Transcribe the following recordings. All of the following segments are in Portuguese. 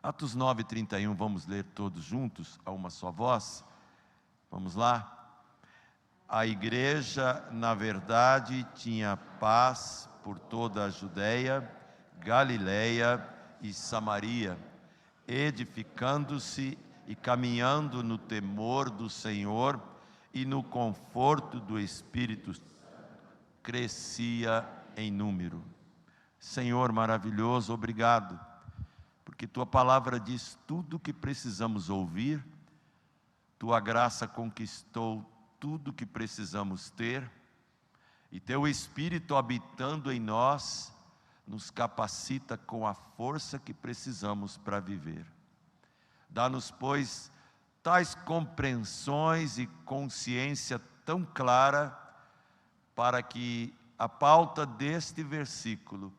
Atos 9:31, vamos ler todos juntos, a uma só voz. Vamos lá? A igreja, na verdade, tinha paz por toda a Judéia, Galiléia e Samaria, edificando-se e caminhando no temor do Senhor e no conforto do Espírito, crescia em número. Senhor maravilhoso, obrigado, porque Tua palavra diz tudo o que precisamos ouvir, Tua graça conquistou tudo o que precisamos ter, e Teu Espírito habitando em nós, nos capacita com a força que precisamos para viver. Dá-nos, pois, tais compreensões e consciência tão clara, para que a pauta deste versículo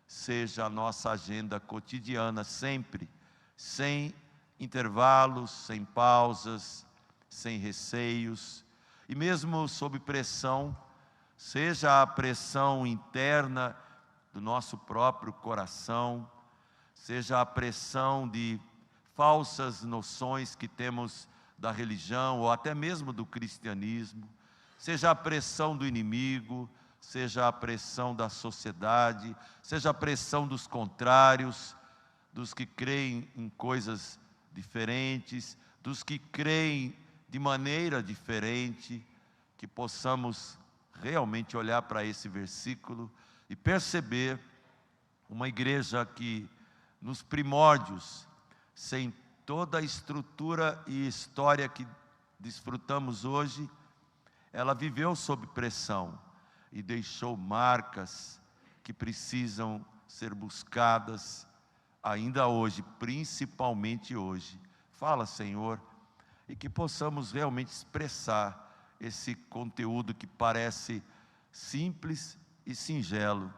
seja a nossa agenda cotidiana sempre, sem intervalos, sem pausas, sem receios, e mesmo sob pressão, seja a pressão interna do nosso próprio coração, seja a pressão de falsas noções que temos da religião ou até mesmo do cristianismo, seja a pressão do inimigo, seja a pressão da sociedade, seja a pressão dos contrários, dos que creem em coisas diferentes, dos que creem de maneira diferente, que possamos realmente olhar para esse versículo e perceber uma igreja que, nos primórdios, sem toda a estrutura e história que desfrutamos hoje, ela viveu sob pressão e deixou marcas que precisam ser buscadas ainda hoje, principalmente hoje. Fala, Senhor, e que possamos realmente expressar esse conteúdo que parece simples e singelo,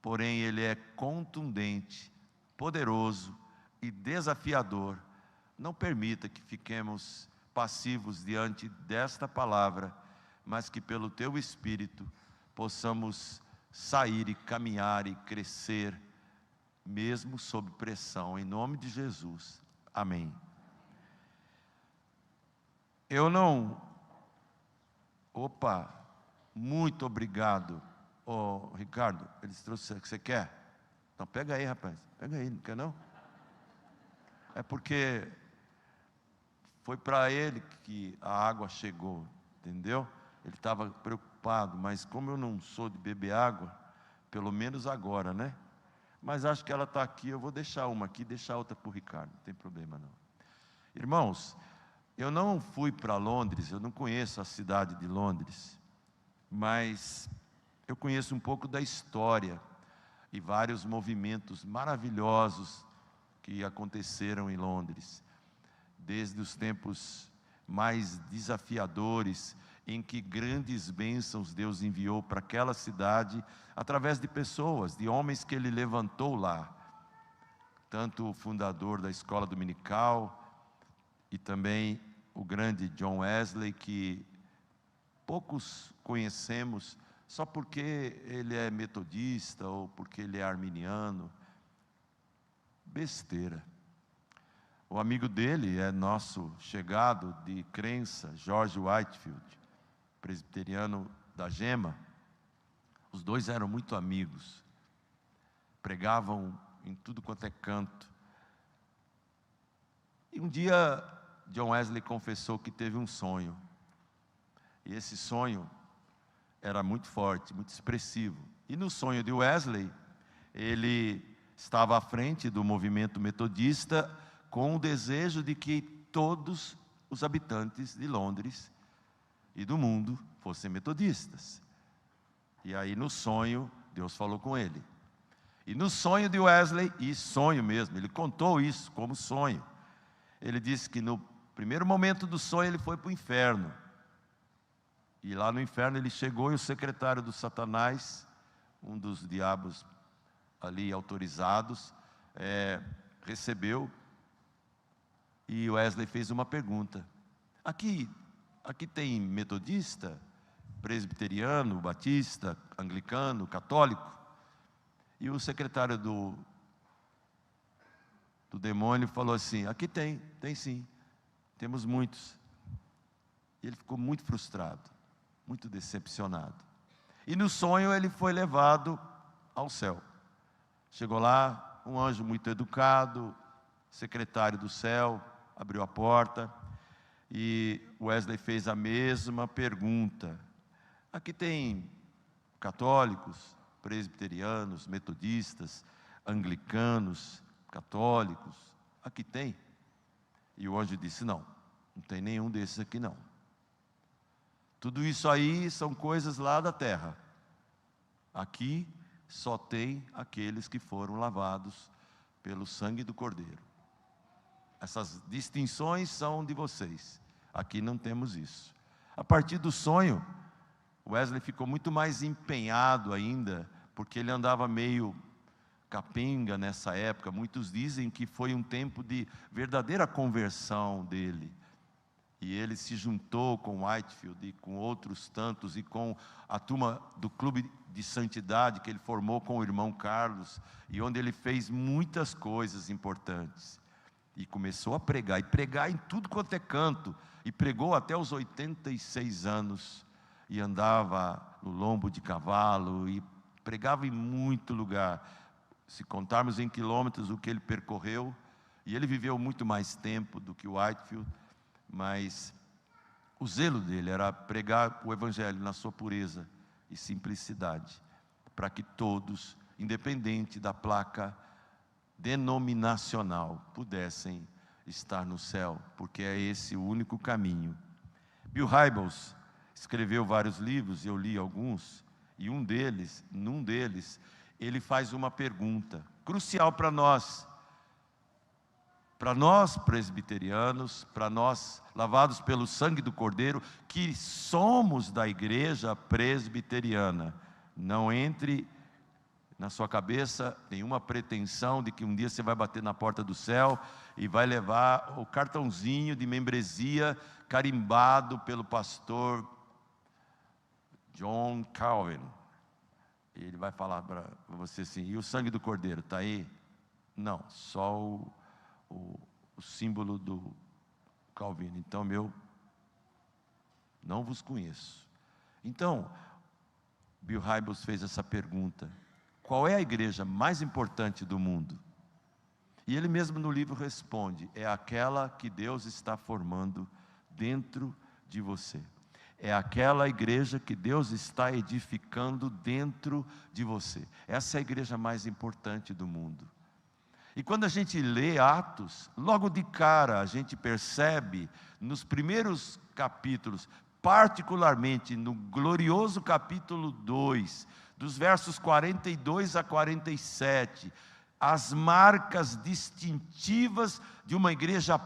porém ele é contundente, poderoso e desafiador. Não permita que fiquemos passivos diante desta palavra, mas que pelo Teu Espírito possamos sair e caminhar e crescer, mesmo sob pressão, em nome de Jesus. Amém. Muito obrigado. Ricardo, eles trouxeram o que você quer? Então pega aí, rapaz, pega aí, não quer não? É porque foi para ele que a água chegou, entendeu? Ele estava preocupado, mas como eu não sou de beber água, pelo menos agora, né? Mas acho que ela está aqui, eu vou deixar uma aqui, deixar outra para o Ricardo, não tem problema não. Irmãos, eu não fui para Londres, eu não conheço a cidade de Londres, mas eu conheço um pouco da história e vários movimentos maravilhosos que aconteceram em Londres, desde os tempos mais desafiadores, em que grandes bênçãos Deus enviou para aquela cidade, através de pessoas, de homens que Ele levantou lá, tanto o fundador da escola dominical, e também o grande John Wesley, que poucos conhecemos, só porque ele é metodista, ou porque ele é arminiano. Besteira. O amigo dele é nosso chegado de crença, George Whitefield, presbiteriano da Gema. Os dois eram muito amigos, pregavam em tudo quanto é canto. E um dia, John Wesley confessou que teve um sonho, e esse sonho era muito forte, muito expressivo. E no sonho de Wesley, ele estava à frente do movimento metodista, com o desejo de que todos os habitantes de Londres e do mundo fossem metodistas. E aí no sonho, Deus falou com ele. E no sonho de Wesley, e sonho mesmo, ele contou isso como sonho. Ele disse que no primeiro momento do sonho ele foi para o inferno. E lá no inferno ele chegou e o secretário do Satanás, um dos diabos ali autorizados, recebeu. E Wesley fez uma pergunta: aqui tem metodista, presbiteriano, batista, anglicano, católico? E o secretário do do demônio falou assim: aqui tem sim, temos muitos. E ele ficou muito frustrado, muito decepcionado. E no sonho ele foi levado ao céu. Chegou lá, um anjo muito educado, secretário do céu, abriu a porta, e Wesley fez a mesma pergunta. Aqui tem católicos, presbiterianos, metodistas, anglicanos, católicos, aqui tem? E o anjo disse: não tem nenhum desses aqui não. Tudo isso aí são coisas lá da terra. Aqui só tem aqueles que foram lavados pelo sangue do Cordeiro. Essas distinções são de vocês. Aqui não temos isso. A partir do sonho, Wesley ficou muito mais empenhado ainda, porque ele andava meio capenga nessa época. Muitos dizem que foi um tempo de verdadeira conversão dele. E ele se juntou com Whitefield e com outros tantos, e com a turma do Clube de Santidade que ele formou com o irmão Carlos, e onde ele fez muitas coisas importantes. E começou a pregar, e pregar em tudo quanto é canto, e pregou até os 86 anos, e andava no lombo de cavalo, e pregava em muito lugar. Se contarmos em quilômetros o que ele percorreu, e ele viveu muito mais tempo do que o Whitefield, mas o zelo dele era pregar o Evangelho na sua pureza e simplicidade, para que todos, independente da placa denominacional, pudessem estar no céu, porque é esse o único caminho. Bill Hybels escreveu vários livros, eu li alguns, e num deles, ele faz uma pergunta crucial para nós presbiterianos, para nós lavados pelo sangue do Cordeiro, que somos da igreja presbiteriana. Não entre na sua cabeça nenhuma pretensão de que um dia você vai bater na porta do céu e vai levar o cartãozinho de membresia carimbado pelo pastor John Calvin. E ele vai falar para você assim: e o sangue do Cordeiro está aí? Não, só o símbolo do Calvino. Então, não vos conheço. Então, Bill Hybels fez essa pergunta: qual é a igreja mais importante do mundo? E ele mesmo no livro responde: é aquela que Deus está formando dentro de você. É aquela igreja que Deus está edificando dentro de você. Essa é a igreja mais importante do mundo. E quando a gente lê Atos, logo de cara a gente percebe, nos primeiros capítulos, particularmente no glorioso capítulo 2, dos versos 42 a 47, as marcas distintivas de uma igreja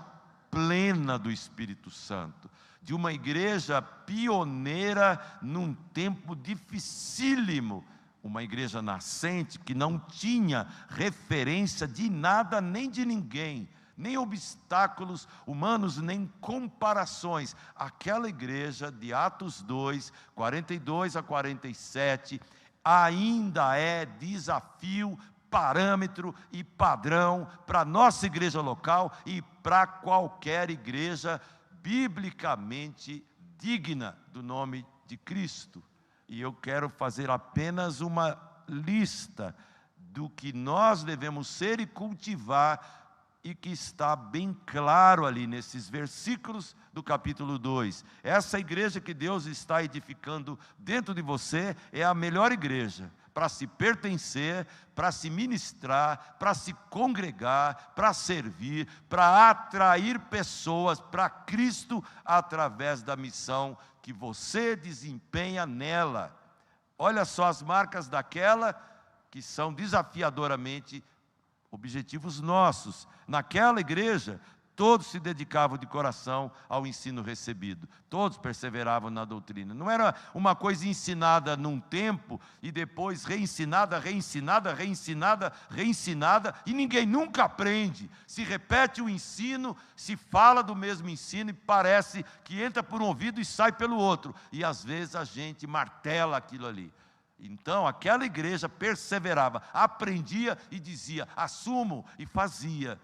plena do Espírito Santo, de uma igreja pioneira num tempo dificílimo, uma igreja nascente que não tinha referência de nada nem de ninguém, nem obstáculos humanos, nem comparações. Aquela igreja de Atos 2, 42 a 47, ainda é desafio, parâmetro e padrão para a nossa igreja local e para qualquer igreja biblicamente digna do nome de Cristo. E eu quero fazer apenas uma lista do que nós devemos ser e cultivar, e que está bem claro ali nesses versículos do capítulo 2. Essa igreja que Deus está edificando dentro de você é a melhor igreja para se pertencer, para se ministrar, para se congregar, para servir, para atrair pessoas para Cristo através da missão que você desempenha nela. Olha só as marcas daquela que são desafiadoramente objetivos nossos. Naquela igreja, todos se dedicavam de coração ao ensino recebido, todos perseveravam na doutrina. Não era uma coisa ensinada num tempo e depois reensinada, e ninguém nunca aprende. Se repete o ensino, se fala do mesmo ensino e parece que entra por um ouvido e sai pelo outro, e às vezes a gente martela aquilo ali. Então aquela igreja perseverava, aprendia e dizia: assumo, e fazia.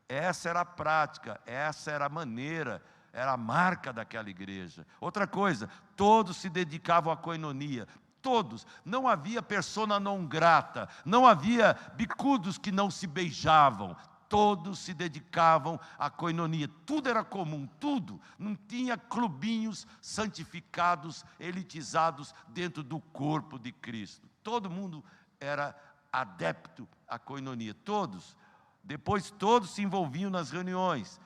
Essa era a prática, essa era a maneira, era a marca daquela igreja. Outra coisa, todos se dedicavam à coinonia. Todos, não havia persona non grata, não havia bicudos que não se beijavam, todos se dedicavam à coinonia, tudo era comum, tudo, não tinha clubinhos santificados, elitizados dentro do corpo de Cristo, todo mundo era adepto à coinonia, todos, depois todos se envolviam nas reuniões,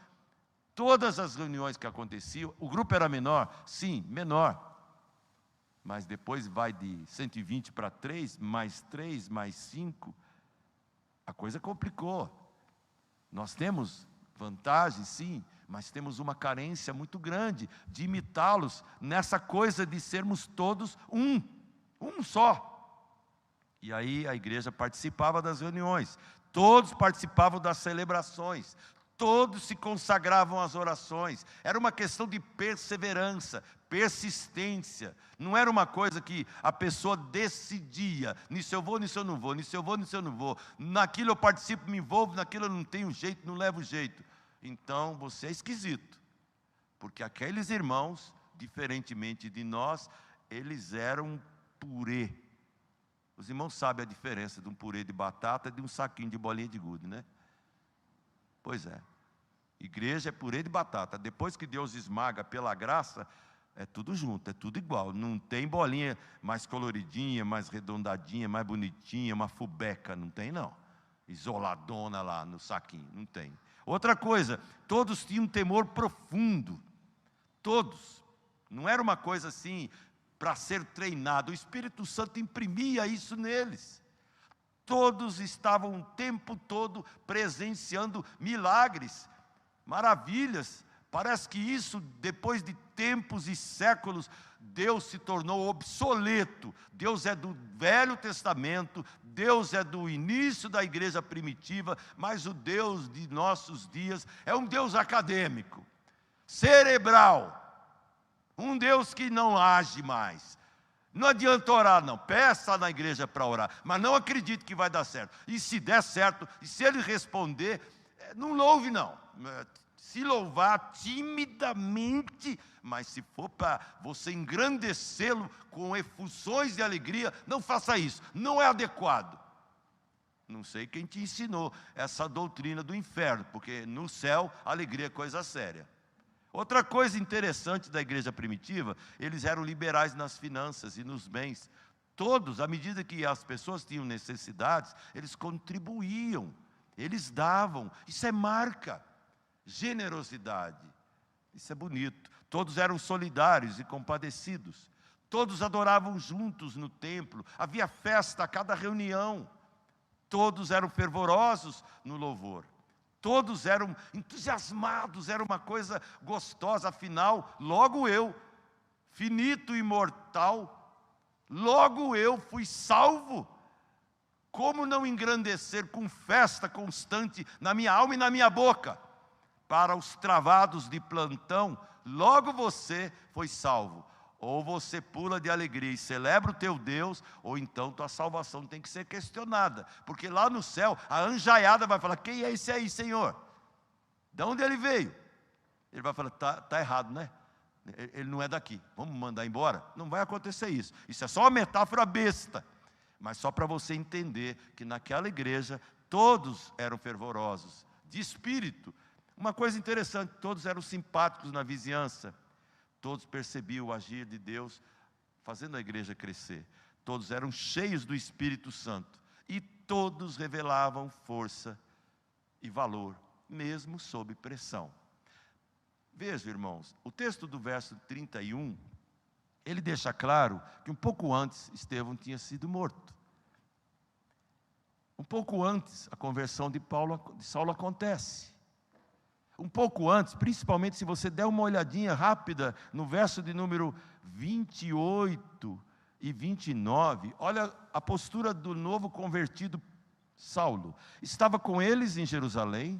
todas as reuniões que aconteciam, o grupo era menor, sim, menor, mas depois vai de 120 para 3, mais 5, a coisa complicou. Nós temos vantagens, sim, mas temos uma carência muito grande de imitá-los nessa coisa de sermos todos um só. E aí a igreja participava das reuniões, todos participavam das celebrações, todos se consagravam às orações, era uma questão de perseverança, persistência, não era uma coisa que a pessoa decidia, nisso eu vou, nisso eu não vou, nisso eu vou, nisso eu não vou, naquilo eu participo, me envolvo, naquilo eu não tenho jeito, não levo jeito. Então você é esquisito, porque aqueles irmãos, diferentemente de nós, eles eram purê. Os irmãos sabem a diferença de um purê de batata e de um saquinho de bolinha de gude, né? Pois é, igreja é purê de batata, depois que Deus esmaga pela graça, é tudo junto, é tudo igual, não tem bolinha mais coloridinha, mais redondadinha, mais bonitinha, uma fubeca, não tem não, isoladona lá no saquinho, não tem. Outra coisa, todos tinham um temor profundo, todos, não era uma coisa assim, para ser treinado, o Espírito Santo imprimia isso neles. Todos estavam o tempo todo presenciando milagres, maravilhas. Parece que isso, depois de tempos e séculos, Deus se tornou obsoleto. Deus é do Velho Testamento, Deus é do início da igreja primitiva, mas o Deus de nossos dias é um Deus acadêmico, cerebral, um Deus que não age mais. Não adianta orar não, peça na igreja para orar, mas não acredite que vai dar certo. E se der certo, e se ele responder, não louve não. Se louvar timidamente, mas se for para você engrandecê-lo com efusões de alegria, não faça isso, não é adequado. Não sei quem te ensinou essa doutrina do inferno, porque no céu a alegria é coisa séria. Outra coisa interessante da igreja primitiva, eles eram liberais nas finanças e nos bens. Todos, à medida que as pessoas tinham necessidades, eles contribuíam, eles davam. Isso é marca, generosidade. Isso é bonito. Todos eram solidários e compadecidos. Todos adoravam juntos no templo. Havia festa a cada reunião. Todos eram fervorosos no louvor. Todos eram entusiasmados, era uma coisa gostosa, afinal, logo eu, finito e mortal, logo eu fui salvo. Como não engrandecer com festa constante na minha alma e na minha boca? Para os travados de plantão, logo você foi salvo. Ou você pula de alegria e celebra o teu Deus, ou então tua salvação tem que ser questionada. Porque lá no céu, a anjaiada vai falar, quem é esse aí, Senhor? De onde ele veio? Ele vai falar, tá errado, né? Ele não é daqui, vamos mandar embora? Não vai acontecer isso. Isso é só uma metáfora besta. Mas só para você entender que naquela igreja, todos eram fervorosos, de espírito. Uma coisa interessante, todos eram simpáticos na vizinhança. Todos percebiam o agir de Deus, fazendo a igreja crescer. Todos eram cheios do Espírito Santo. E todos revelavam força e valor, mesmo sob pressão. Veja, irmãos, o texto do verso 31, ele deixa claro que um pouco antes Estevão tinha sido morto. Um pouco antes a conversão de Saulo acontece. Um pouco antes, principalmente se você der uma olhadinha rápida no verso de número 28 e 29, olha a postura do novo convertido Saulo. Estava com eles em Jerusalém,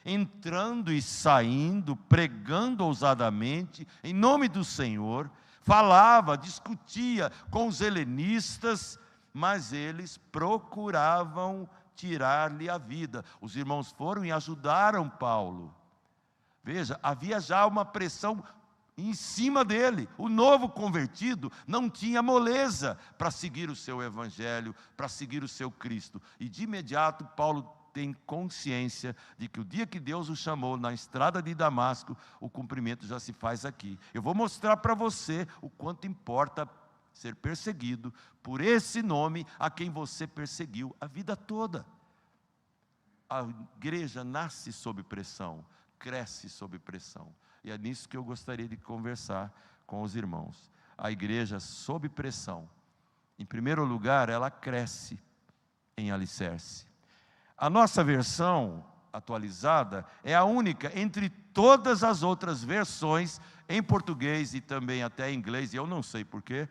entrando e saindo, pregando ousadamente, em nome do Senhor, falava, discutia com os helenistas, mas eles procuravam tirar-lhe a vida. Os irmãos foram e ajudaram Paulo. Veja, havia já uma pressão em cima dele. O novo convertido não tinha moleza para seguir o seu evangelho, para seguir o seu Cristo. E de imediato Paulo tem consciência de que o dia que Deus o chamou na estrada de Damasco, o cumprimento já se faz aqui. Eu vou mostrar para você o quanto importa ser perseguido por esse nome a quem você perseguiu a vida toda. A igreja nasce sob pressão, cresce sob pressão. E é nisso que eu gostaria de conversar com os irmãos. A igreja sob pressão, em primeiro lugar, ela cresce em alicerce. A nossa versão atualizada é a única entre todas as outras versões, em português e também até em inglês, e eu não sei porquê,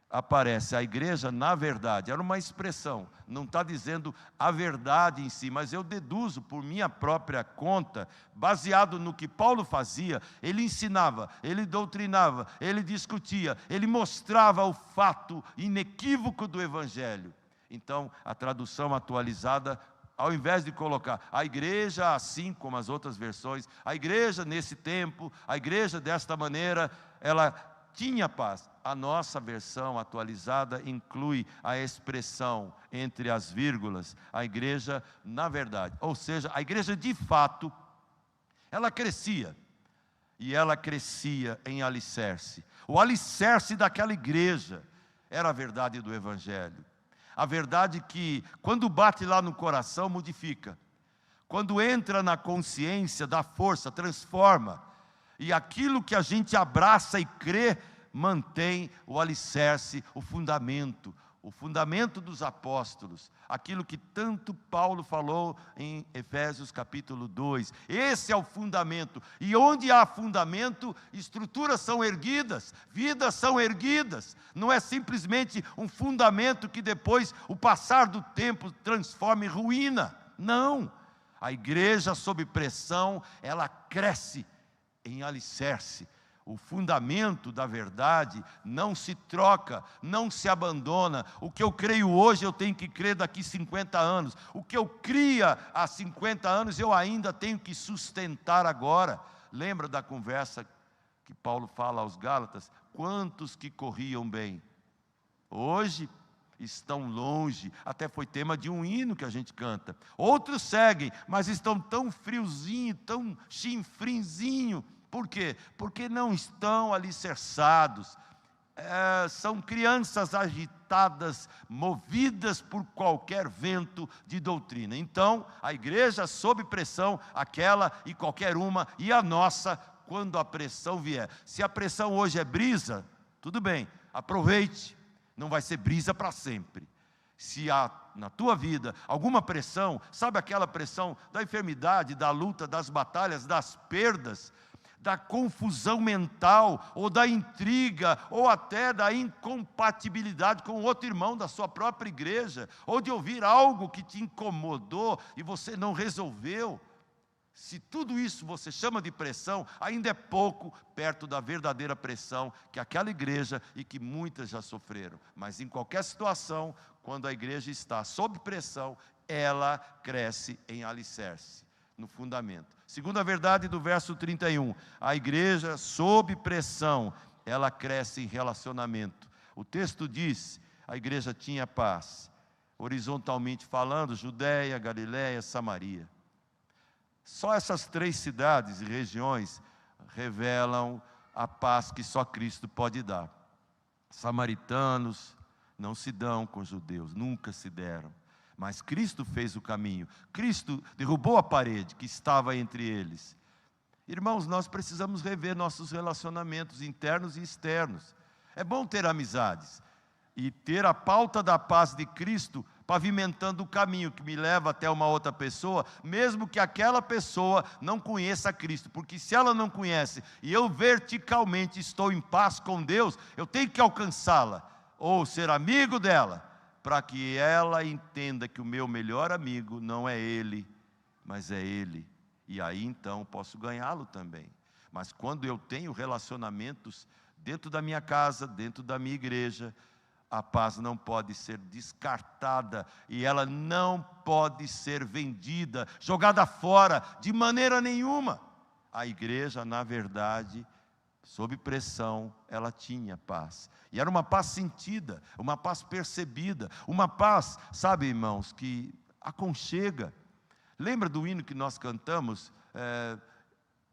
aparece a igreja na verdade. Era uma expressão, não está dizendo a verdade em si, mas eu deduzo por minha própria conta, baseado no que Paulo fazia. Ele ensinava, ele doutrinava, ele discutia, ele mostrava o fato inequívoco do evangelho. Então, a tradução atualizada, ao invés de colocar a igreja assim como as outras versões, a igreja nesse tempo, a igreja desta maneira, ela tinha paz. A nossa versão atualizada inclui a expressão entre as vírgulas, a igreja na verdade. Ou seja, a igreja de fato, ela crescia. E ela crescia em alicerce. O alicerce daquela igreja era a verdade do evangelho. A verdade que, quando bate lá no coração, modifica. Quando entra na consciência, dá força, transforma. E aquilo que a gente abraça e crê, mantém o alicerce, o fundamento dos apóstolos. Aquilo que tanto Paulo falou em Efésios capítulo 2. Esse é o fundamento. E onde há fundamento, estruturas são erguidas, vidas são erguidas. Não é simplesmente um fundamento que depois, o passar do tempo, transforma em ruína. Não. A igreja sob pressão, ela cresce em alicerce. O fundamento da verdade não se troca, não se abandona. O que eu creio hoje, eu tenho que crer daqui 50 anos. O que eu cria há 50 anos, eu ainda tenho que sustentar agora. Lembra da conversa que Paulo fala aos Gálatas? Quantos que corriam bem, hoje estão longe. Até foi tema de um hino que a gente canta. Outros seguem, mas estão tão friozinho, tão chinfrinzinho. Por quê? Porque não estão alicerçados. São crianças agitadas, movidas por qualquer vento de doutrina. Então, a igreja sob pressão, aquela e qualquer uma, e a nossa, quando a pressão vier. Se a pressão hoje é brisa, tudo bem, aproveite, não vai ser brisa para sempre. Se há na tua vida alguma pressão, sabe aquela pressão da enfermidade, da luta, das batalhas, das perdas, da confusão mental, ou da intriga, ou até da incompatibilidade com outro irmão da sua própria igreja, ou de ouvir algo que te incomodou e você não resolveu. Se tudo isso você chama de pressão, ainda é pouco perto da verdadeira pressão que aquela igreja e que muitas já sofreram. Mas em qualquer situação, quando a igreja está sob pressão, ela cresce em alicerce, no fundamento. Segunda verdade do verso 31, a igreja sob pressão, ela cresce em relacionamento. O texto diz, a igreja tinha paz, horizontalmente falando, Judeia, Galiléia, Samaria. Só essas 3 cidades e regiões revelam a paz que só Cristo pode dar. Samaritanos não se dão com judeus, nunca se deram. Mas Cristo fez o caminho. Cristo derrubou a parede que estava entre eles. Irmãos, nós precisamos rever nossos relacionamentos internos e externos. É bom ter amizades e ter a pauta da paz de Cristo pavimentando o caminho que me leva até uma outra pessoa, mesmo que aquela pessoa não conheça Cristo, porque se ela não conhece e eu verticalmente estou em paz com Deus, eu tenho que alcançá-la ou ser amigo dela, para que ela entenda que o meu melhor amigo não é ele, mas é ele. E aí então posso ganhá-lo também. Mas quando eu tenho relacionamentos dentro da minha casa, dentro da minha igreja, A paz não pode ser descartada e ela não pode ser vendida, jogada fora, de maneira nenhuma. A igreja, na verdade, sob pressão, ela tinha paz. E era uma paz sentida, uma paz percebida, uma paz, sabe, irmãos, que aconchega. Lembra do hino que nós cantamos?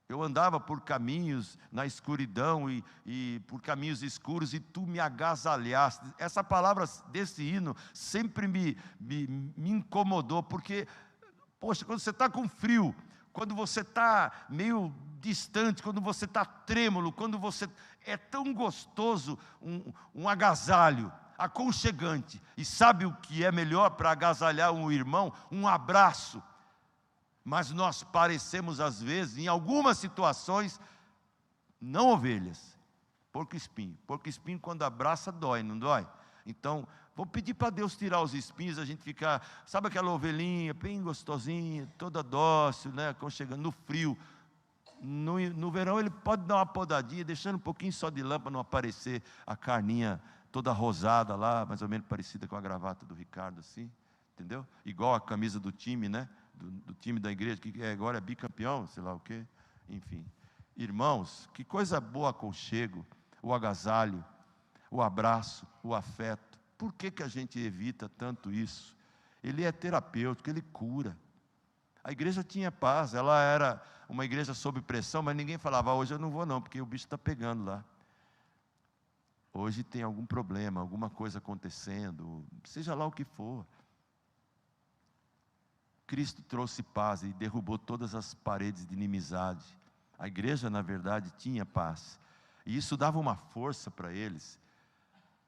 Eu andava por caminhos na escuridão e por caminhos escuros e tu me agasalhaste. Essa palavra desse hino sempre me incomodou, porque, poxa, quando você está com frio, quando você está meio distante, quando você está trêmulo, quando você... É tão gostoso um agasalho aconchegante. E sabe o que é melhor para agasalhar um irmão? Um abraço. Mas nós parecemos, às vezes, em algumas situações, não ovelhas, porco-espinho. Porco-espinho, quando abraça, dói, não dói? Então, vou pedir para Deus tirar os espinhos, a gente ficar, sabe aquela ovelhinha, bem gostosinha, toda dócil, né, aconchegando, no frio. No verão ele pode dar uma podadinha, deixando um pouquinho só de lã para não aparecer a carninha toda rosada lá, mais ou menos parecida com a gravata do Ricardo, assim, entendeu? Igual a camisa do time, né? Do time da igreja, que agora é bicampeão, sei lá o quê, enfim. Irmãos, que coisa boa aconchego, o agasalho, o abraço, o afeto. Por que a gente evita tanto isso? Ele é terapêutico, ele cura. A igreja tinha paz, ela era uma igreja sob pressão, mas ninguém falava, hoje eu não vou não, porque o bicho está pegando lá. Hoje tem algum problema, alguma coisa acontecendo, seja lá o que for. Cristo trouxe paz e derrubou todas as paredes de inimizade. A igreja, na verdade, tinha paz. E isso dava uma força para eles.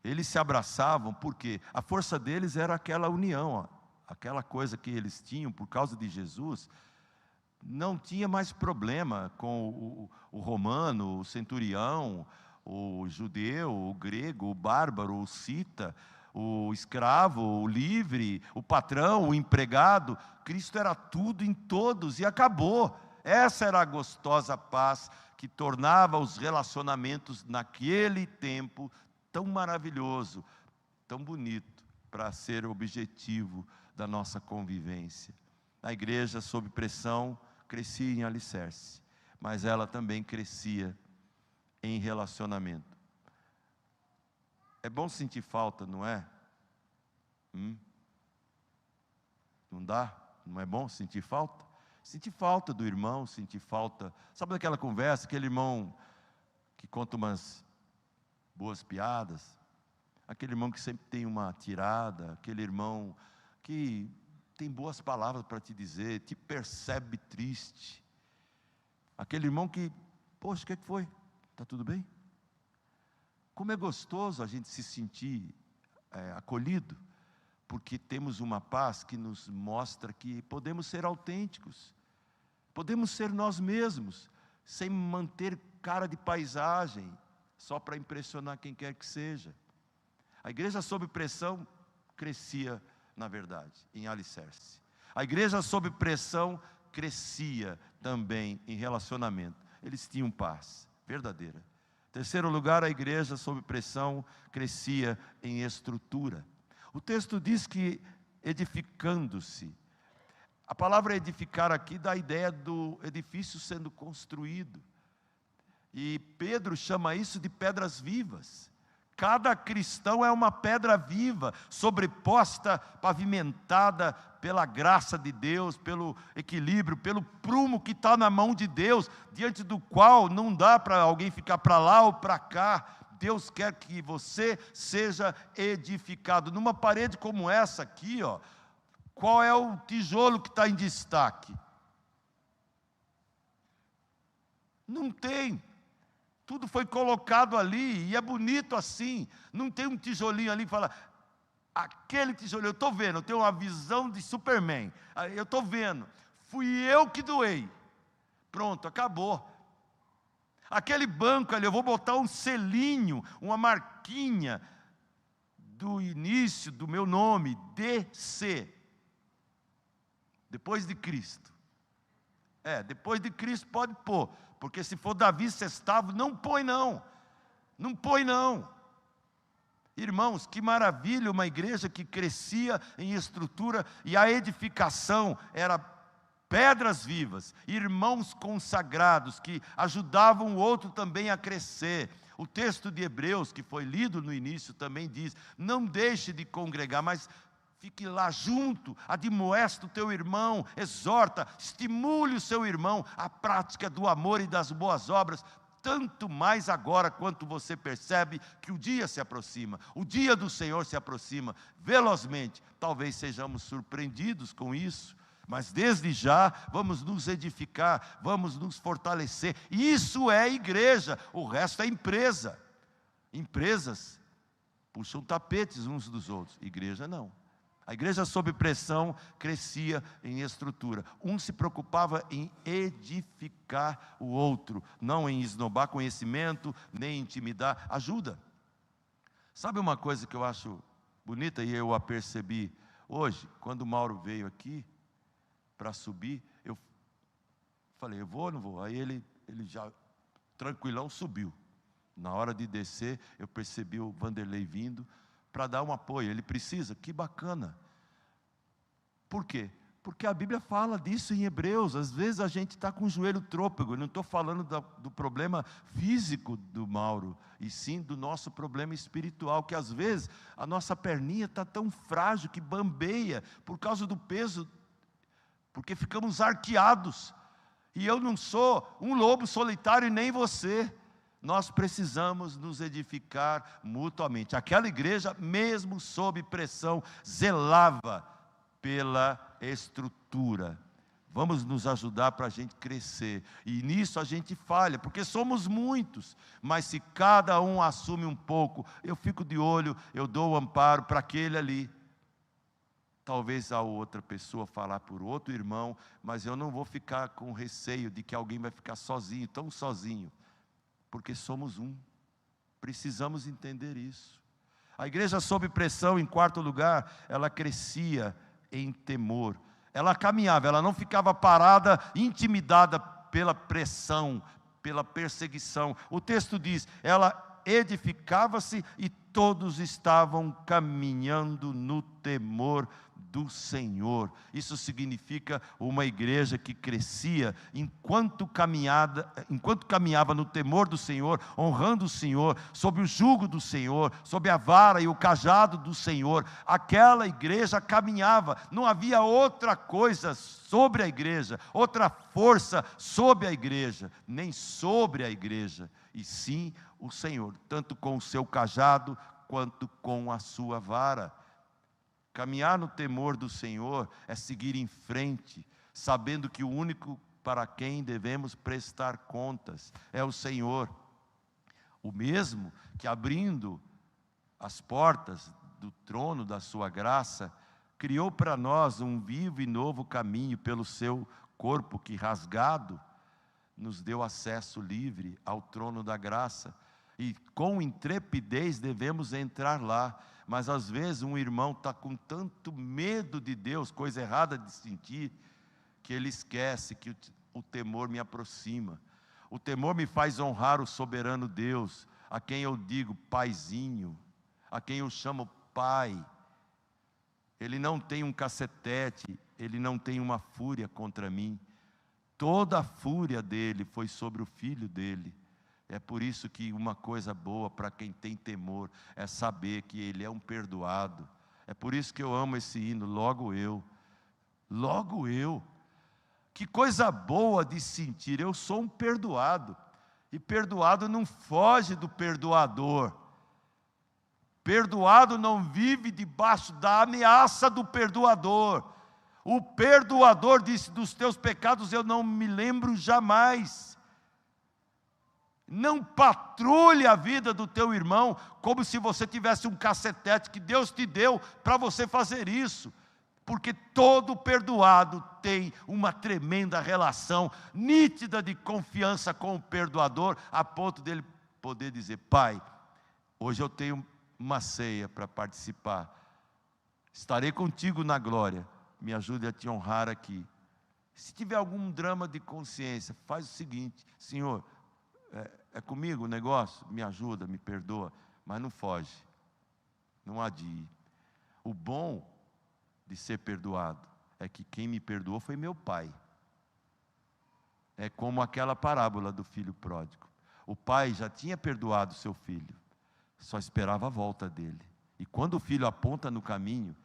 Eles se abraçavam, porque a força deles era aquela união, ó, aquela coisa que eles tinham por causa de Jesus. Não tinha mais problema com o romano, o centurião, o judeu, o grego, o bárbaro, o cita, o escravo, o livre, o patrão, o empregado. Cristo era tudo em todos e acabou. Essa era a gostosa paz que tornava os relacionamentos naquele tempo tão maravilhoso, tão bonito, para ser objetivo da nossa convivência. A igreja, sob pressão, crescia em alicerce, mas ela também crescia em relacionamento. É bom sentir falta, não é? Não dá? Não é bom sentir falta? Sentir falta do irmão, sentir falta... Sabe daquela conversa, aquele irmão que conta umas boas piadas? Aquele irmão que sempre tem uma tirada, aquele irmão que tem boas palavras para te dizer, te percebe triste. Aquele irmão que, poxa, o que foi? Está tudo bem? Como é gostoso a gente se sentir acolhido, porque temos uma paz que nos mostra que podemos ser autênticos, podemos ser nós mesmos, sem manter cara de paisagem, só para impressionar quem quer que seja. A igreja sob pressão crescia, na verdade, em alicerce. A igreja sob pressão crescia também em relacionamento. Eles tinham paz verdadeira. Terceiro lugar, a igreja sob pressão crescia em estrutura. O texto diz que edificando-se. A palavra edificar aqui dá a ideia do edifício sendo construído. E Pedro chama isso de pedras vivas. Cada cristão é uma pedra viva, sobreposta, pavimentada pela graça de Deus, pelo equilíbrio, pelo prumo que está na mão de Deus, diante do qual não dá para alguém ficar para lá ou para cá. Deus quer que você seja edificado. Numa parede como essa aqui, ó, qual é o tijolo que está em destaque? Não tem. Tudo foi colocado ali, e é bonito assim. Não tem um tijolinho ali que fala, aquele tijolinho, eu estou vendo, eu tenho uma visão de Superman. Eu estou vendo, fui eu que doei. Pronto, acabou. Aquele banco ali, eu vou botar um selinho, uma marquinha do início do meu nome, DC. Depois de Cristo. Depois de Cristo pode pôr. Porque se for Davi Sestavo, não põe não. Não põe não. Irmãos, que maravilha, uma igreja que crescia em estrutura e a edificação era pedras vivas, irmãos consagrados que ajudavam o outro também a crescer. O texto de Hebreus, que foi lido no início, também diz: não deixe de congregar, mas fique lá junto, admoesta o teu irmão, exorta, estimule o seu irmão à prática do amor e das boas obras, tanto mais agora quanto você percebe que o dia se aproxima, o dia do Senhor se aproxima velozmente. Talvez sejamos surpreendidos com isso, mas desde já vamos nos edificar, vamos nos fortalecer. Isso é igreja, o resto é empresa. Empresas puxam tapetes uns dos outros, igreja não. A igreja sob pressão crescia em estrutura. Um se preocupava em edificar o outro, não em esnobar conhecimento, nem intimidar. Ajuda. Sabe uma coisa que eu acho bonita e eu a percebi hoje, quando o Mauro veio aqui para subir, eu falei, eu vou ou não vou? Aí ele já, tranquilão, subiu. Na hora de descer, eu percebi o Vanderlei vindo para dar um apoio. Ele precisa, que bacana. Por quê? Porque a Bíblia fala disso em Hebreus. Às vezes a gente está com o joelho trôpego. Eu não estou falando do problema físico do Mauro, e sim do nosso problema espiritual, que às vezes a nossa perninha está tão frágil que bambeia por causa do peso, porque ficamos arqueados. E eu não sou um lobo solitário e nem você. Nós precisamos nos edificar mutuamente. Aquela igreja, mesmo sob pressão, zelava pela estrutura. Vamos nos ajudar para a gente crescer. E nisso a gente falha, porque somos muitos. Mas se cada um assume um pouco, eu fico de olho, eu dou o amparo para aquele ali. Talvez a outra pessoa falar por outro irmão, mas eu não vou ficar com receio de que alguém vai ficar sozinho, tão sozinho. Porque somos um, precisamos entender isso. A igreja sob pressão, em quarto lugar, ela crescia em temor. Ela caminhava, ela não ficava parada, intimidada pela pressão, pela perseguição. O texto diz, ela edificava-se e todos estavam caminhando no temor do Senhor. Isso significa uma igreja que crescia enquanto caminhava no temor do Senhor, honrando o Senhor, sob o jugo do Senhor, sob a vara e o cajado do Senhor. Aquela igreja caminhava, não havia outra coisa sobre a igreja, outra força sobre a igreja, nem sobre a igreja, e sim o Senhor, tanto com o seu cajado quanto com a sua vara. Caminhar no temor do Senhor é seguir em frente, sabendo que o único para quem devemos prestar contas é o Senhor. O mesmo que, abrindo as portas do trono da sua graça, criou para nós um vivo e novo caminho pelo seu corpo que, rasgado, nos deu acesso livre ao trono da graça. E com intrepidez devemos entrar lá. Mas às vezes um irmão está com tanto medo de Deus, coisa errada de sentir, que ele esquece que o temor me aproxima. O temor me faz honrar o soberano Deus, a quem eu digo paizinho, a quem eu chamo pai. Ele não tem um cacetete, ele não tem uma fúria contra mim. Toda a fúria dele foi sobre o filho dele. É por isso que uma coisa boa para quem tem temor é saber que ele é um perdoado. É por isso que eu amo esse hino, logo eu. Logo eu. Que coisa boa de sentir, eu sou um perdoado. E perdoado não foge do perdoador. Perdoado não vive debaixo da ameaça do perdoador. O perdoador disse, dos teus pecados eu não me lembro jamais. Não patrulhe a vida do teu irmão como se você tivesse um cacetete que Deus te deu para você fazer isso. Porque todo perdoado tem uma tremenda relação nítida de confiança com o perdoador, a ponto dele poder dizer, pai, hoje eu tenho uma ceia para participar. Estarei contigo na glória, me ajude a te honrar aqui. Se tiver algum drama de consciência, faz o seguinte, Senhor, é comigo o negócio? Me ajuda, me perdoa, mas não foge. não adie. O bom de ser perdoado é que quem me perdoou foi meu pai. É como aquela parábola do filho pródigo. O pai já tinha perdoado seu filho, só esperava a volta dele. E quando o filho aponta no caminho,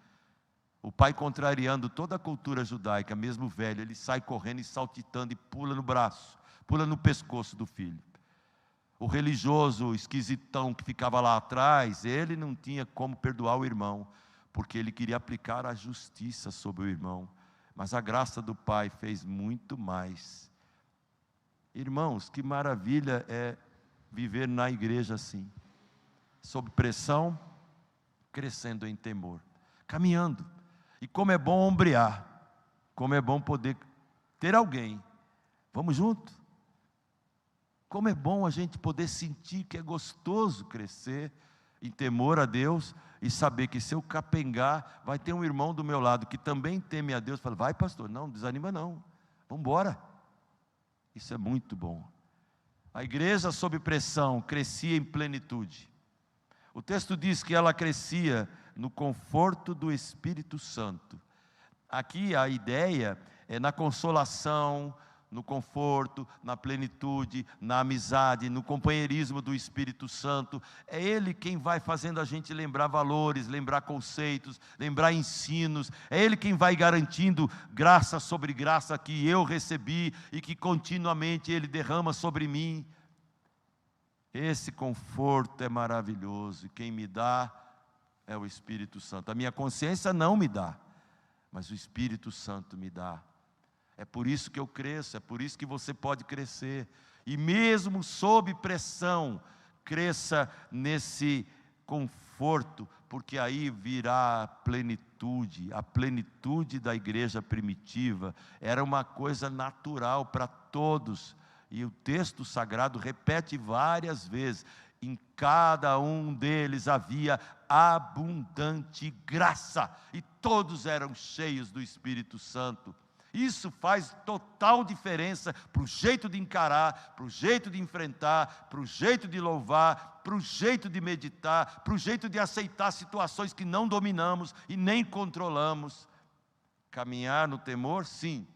o pai, contrariando toda a cultura judaica, mesmo velho, ele sai correndo e saltitando e pula no braço, pula no pescoço do filho. O religioso esquisitão que ficava lá atrás, ele não tinha como perdoar o irmão, porque ele queria aplicar a justiça sobre o irmão. Mas a graça do pai fez muito mais. Irmãos, que maravilha é viver na igreja assim, sob pressão, crescendo em temor, caminhando. E como é bom ombrear, como é bom poder ter alguém. Vamos junto? Como é bom a gente poder sentir que é gostoso crescer em temor a Deus e saber que se eu capengar, vai ter um irmão do meu lado que também teme a Deus. Fala, vai pastor, não desanima não, vamos embora. Isso é muito bom. A igreja sob pressão crescia em plenitude. O texto diz que ela crescia no conforto do Espírito Santo. Aqui a ideia é na consolação, no conforto, na plenitude, na amizade, no companheirismo do Espírito Santo. É Ele quem vai fazendo a gente lembrar valores, lembrar conceitos, lembrar ensinos. É Ele quem vai garantindo graça sobre graça que eu recebi e que continuamente Ele derrama sobre mim. Esse conforto é maravilhoso e quem me dá é o Espírito Santo. A minha consciência não me dá, mas o Espírito Santo me dá. É por isso que eu cresço, é por isso que você pode crescer. E mesmo sob pressão, cresça nesse conforto, porque aí virá a plenitude da igreja primitiva. Era uma coisa natural para todos. E o texto sagrado repete várias vezes. Em cada um deles havia abundante graça, e todos eram cheios do Espírito Santo. Isso faz total diferença para o jeito de encarar, para o jeito de enfrentar, para o jeito de louvar, para o jeito de meditar, para o jeito de aceitar situações que não dominamos e nem controlamos. Caminhar no temor, sim,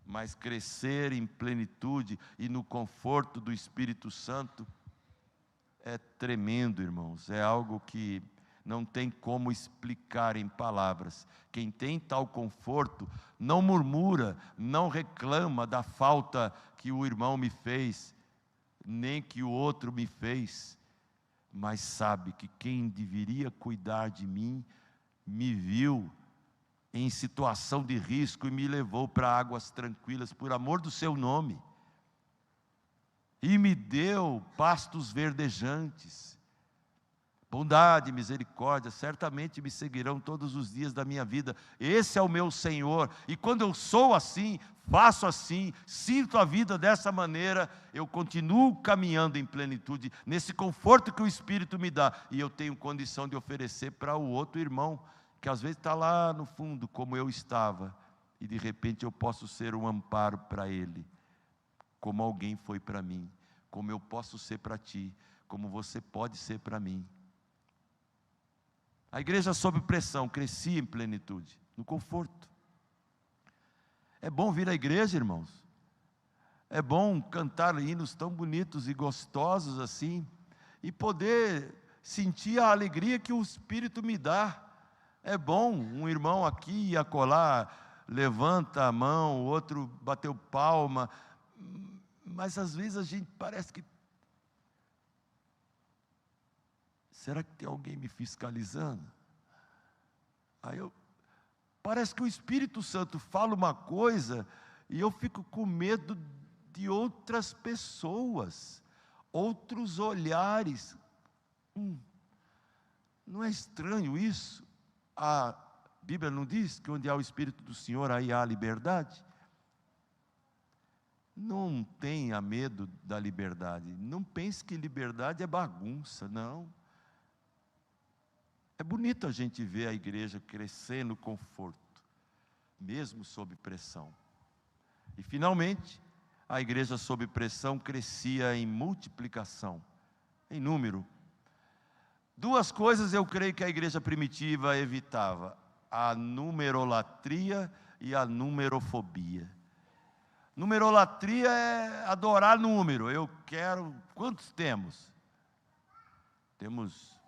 mas crescer em plenitude e no conforto do Espírito Santo é tremendo, irmãos. É algo que não tem como explicar em palavras. Quem tem tal conforto não murmura, não reclama da falta que o irmão me fez, nem que o outro me fez, mas sabe que quem deveria cuidar de mim, me viu em situação de risco e me levou para águas tranquilas, por amor do seu nome, e me deu pastos verdejantes. Bondade e misericórdia certamente me seguirão todos os dias da minha vida. Esse é o meu Senhor. E quando eu sou assim, faço assim, sinto a vida dessa maneira, eu continuo caminhando em plenitude, nesse conforto que o Espírito me dá. E eu tenho condição de oferecer para o outro irmão, que às vezes está lá no fundo, como eu estava. E de repente eu posso ser um amparo para ele, como alguém foi para mim, como eu posso ser para ti, como você pode ser para mim. A igreja sob pressão crescia em plenitude, no conforto. É bom vir à igreja, irmãos. É bom cantar hinos tão bonitos e gostosos assim, e poder sentir a alegria que o Espírito me dá. É bom um irmão aqui e acolá levanta a mão, o outro bateu palma, mas às vezes a gente parece que... Será que tem alguém me fiscalizando? Parece que o Espírito Santo fala uma coisa e eu fico com medo de outras pessoas, outros olhares. Não é estranho isso? A Bíblia não diz que onde há o Espírito do Senhor, aí há liberdade? Não tenha medo da liberdade. Não pense que liberdade é bagunça, não. É bonito a gente ver a igreja crescer no conforto, mesmo sob pressão. E finalmente, a igreja sob pressão crescia em multiplicação, em número. Duas coisas eu creio que a igreja primitiva evitava: a numerolatria e a numerofobia. Numerolatria é adorar número. Eu quero... Quantos temos? Temos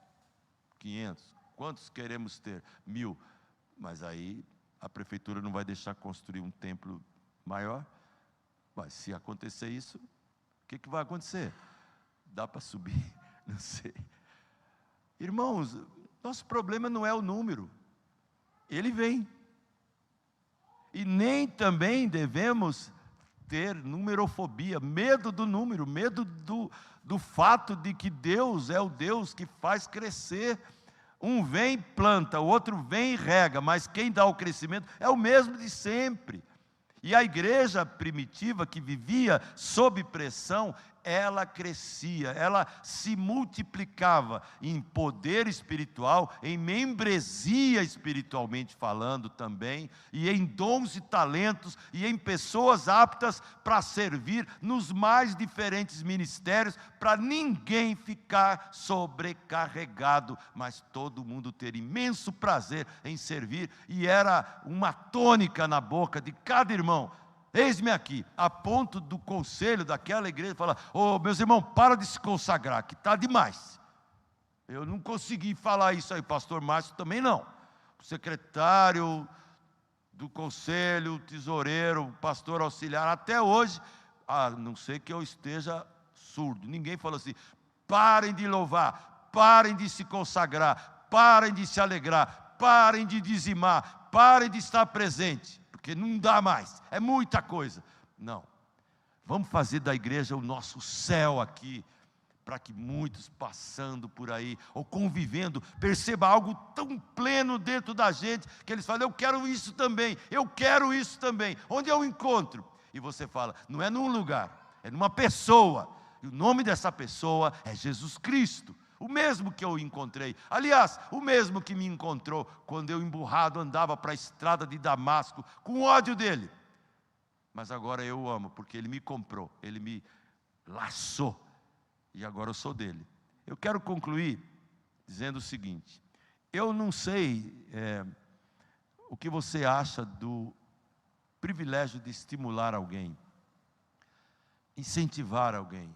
500. Quantos queremos ter? 1000. Mas aí a prefeitura não vai deixar construir um templo maior? Mas se acontecer isso, o que vai acontecer? Dá para subir? Não sei. Irmãos, nosso problema não é o número. Ele vem. E nem também devemos ter numerofobia, medo do número, medo do fato de que Deus é o Deus que faz crescer. Um vem e planta, o outro vem e rega, mas quem dá o crescimento é o mesmo de sempre. E a igreja primitiva, que vivia sob pressão, ela crescia, ela se multiplicava em poder espiritual, em membresia espiritualmente falando também, e em dons e talentos, e em pessoas aptas para servir nos mais diferentes ministérios, para ninguém ficar sobrecarregado, mas todo mundo ter imenso prazer em servir, e era uma tônica na boca de cada irmão. Eis-me aqui, a ponto do conselho daquela igreja falar: meus irmãos, para de se consagrar, que está demais. Eu não consegui falar isso aí, pastor Márcio também não. O secretário do conselho, o tesoureiro, o pastor auxiliar, até hoje, a não ser que eu esteja surdo, ninguém falou assim: parem de louvar, parem de se consagrar, parem de se alegrar, parem de dizimar, parem de estar presente. Porque não dá mais, é muita coisa. Não, vamos fazer da igreja o nosso céu aqui, para que muitos passando por aí, ou convivendo, percebam algo tão pleno dentro da gente, que eles falam: eu quero isso também, eu quero isso também. Onde eu encontro? E você fala: não é num lugar, é numa pessoa, e o nome dessa pessoa é Jesus Cristo. O mesmo que eu encontrei, aliás, o mesmo que me encontrou quando eu emburrado andava para a estrada de Damasco, com ódio dele. Mas agora eu o amo, porque ele me comprou, ele me laçou, e agora eu sou dele. Eu quero concluir dizendo o seguinte: eu não sei o que você acha do privilégio de estimular alguém, incentivar alguém.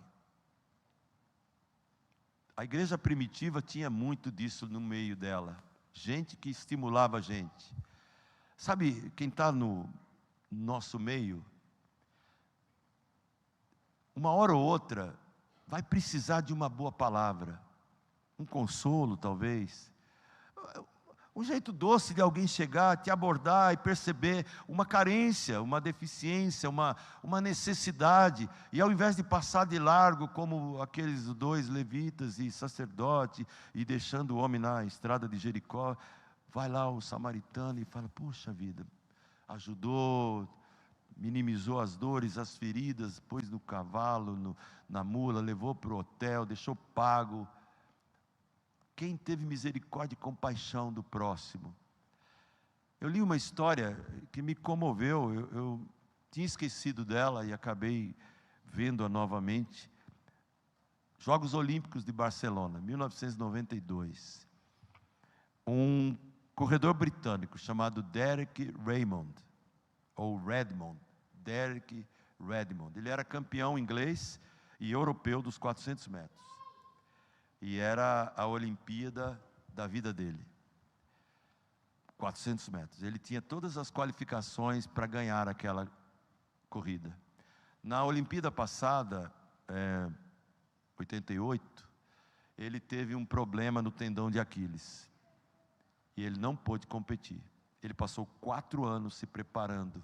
A igreja primitiva tinha muito disso no meio dela. Gente que estimulava a gente. Sabe, quem está no nosso meio, uma hora ou outra, vai precisar de uma boa palavra. Um consolo, talvez. Um jeito doce de alguém chegar, te abordar e perceber uma carência, uma deficiência, uma necessidade. E ao invés de passar de largo, como aqueles 2 levitas e sacerdote, e deixando o homem na estrada de Jericó, vai lá o samaritano e fala: puxa vida, ajudou, minimizou as dores, as feridas, pôs no cavalo, na mula, levou para o hotel, deixou pago. Quem teve misericórdia e compaixão do próximo? Eu li uma história que me comoveu, eu tinha esquecido dela e acabei vendo-a novamente. Jogos Olímpicos de Barcelona, 1992. Um corredor britânico chamado Derek Redmond, Derek Redmond. Ele era campeão inglês e europeu dos 400 metros. E era a Olimpíada da vida dele. 400 metros. Ele tinha todas as qualificações para ganhar aquela corrida. Na Olimpíada passada, 88, ele teve um problema no tendão de Aquiles. E ele não pôde competir. Ele passou 4 anos se preparando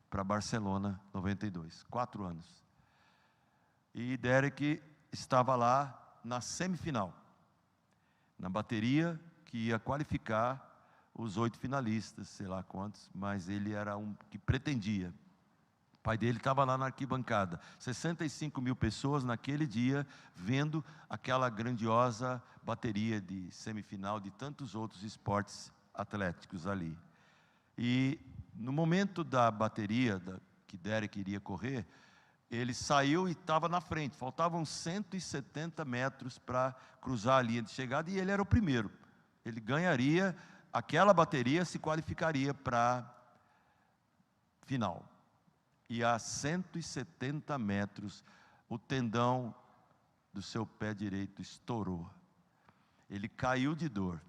para Barcelona 92. 4 anos. E Derek estava lá na semifinal, na bateria que ia qualificar os 8 finalistas, sei lá quantos, mas ele era um que pretendia. O pai dele estava lá na arquibancada, 65 mil pessoas naquele dia, vendo aquela grandiosa bateria de semifinal de tantos outros esportes atléticos ali. E no momento da bateria que Derek iria correr, ele saiu e estava na frente, faltavam 170 metros para cruzar a linha de chegada, e ele era o primeiro. Ele ganharia, aquela bateria se qualificaria para a final. E a 170 metros, o tendão do seu pé direito estourou. Ele caiu de dor.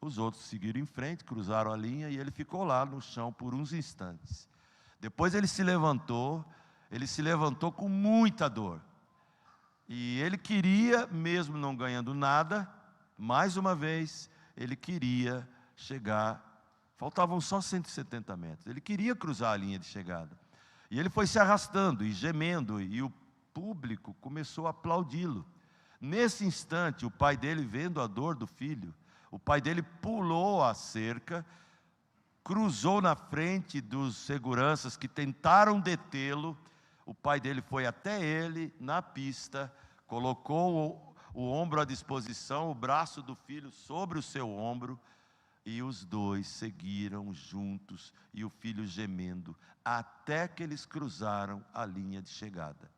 Os outros seguiram em frente, cruzaram a linha, e ele ficou lá no chão por uns instantes. Depois ele se levantou com muita dor. E ele queria, mesmo não ganhando nada, mais uma vez, ele queria chegar, faltavam só 170 metros, ele queria cruzar a linha de chegada. E ele foi se arrastando e gemendo, e o público começou a aplaudi-lo. Nesse instante, o pai dele, vendo a dor do filho, o pai dele pulou a cerca, cruzou na frente dos seguranças que tentaram detê-lo. O pai dele foi até ele, na pista, colocou o ombro à disposição, o braço do filho sobre o seu ombro, e os dois seguiram juntos, e o filho gemendo, até que eles cruzaram a linha de chegada.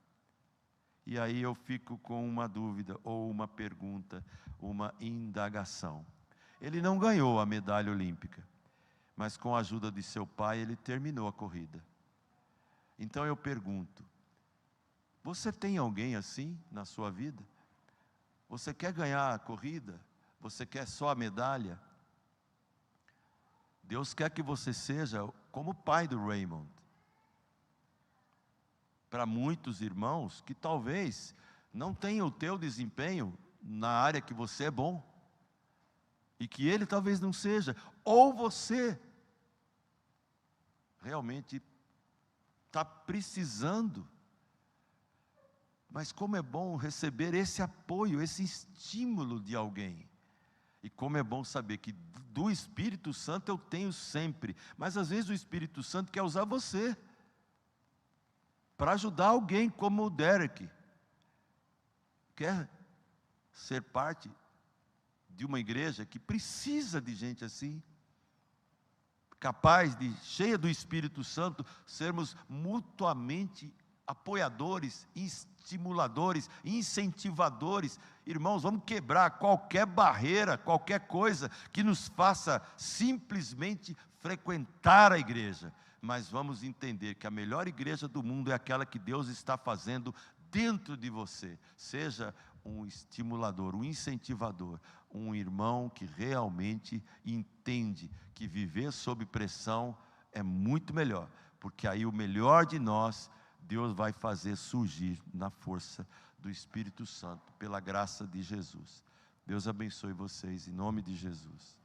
E aí eu fico com uma dúvida, ou uma pergunta, uma indagação. Ele não ganhou a medalha olímpica, mas com a ajuda de seu pai, ele terminou a corrida. Então eu pergunto, você tem alguém assim na sua vida? Você quer ganhar a corrida? Você quer só a medalha? Deus quer que você seja como o pai do Raymond. Para muitos irmãos que talvez não tenham o teu desempenho na área que você é bom, e que ele talvez não seja, ou você realmente está precisando. Mas como é bom receber esse apoio, esse estímulo de alguém. E como é bom saber que do Espírito Santo eu tenho sempre. Mas às vezes o Espírito Santo quer usar você para ajudar alguém como o Derek. Quer ser parte de uma igreja que precisa de gente assim, capaz de, cheia do Espírito Santo, sermos mutuamente apoiadores, estimuladores, incentivadores. Irmãos, vamos quebrar qualquer barreira, qualquer coisa que nos faça simplesmente frequentar a igreja. Mas vamos entender que a melhor igreja do mundo é aquela que Deus está fazendo dentro de você. Seja um estimulador, um incentivador, um irmão que realmente entende que viver sob pressão é muito melhor, porque aí o melhor de nós, Deus vai fazer surgir na força do Espírito Santo, pela graça de Jesus. Deus abençoe vocês, em nome de Jesus.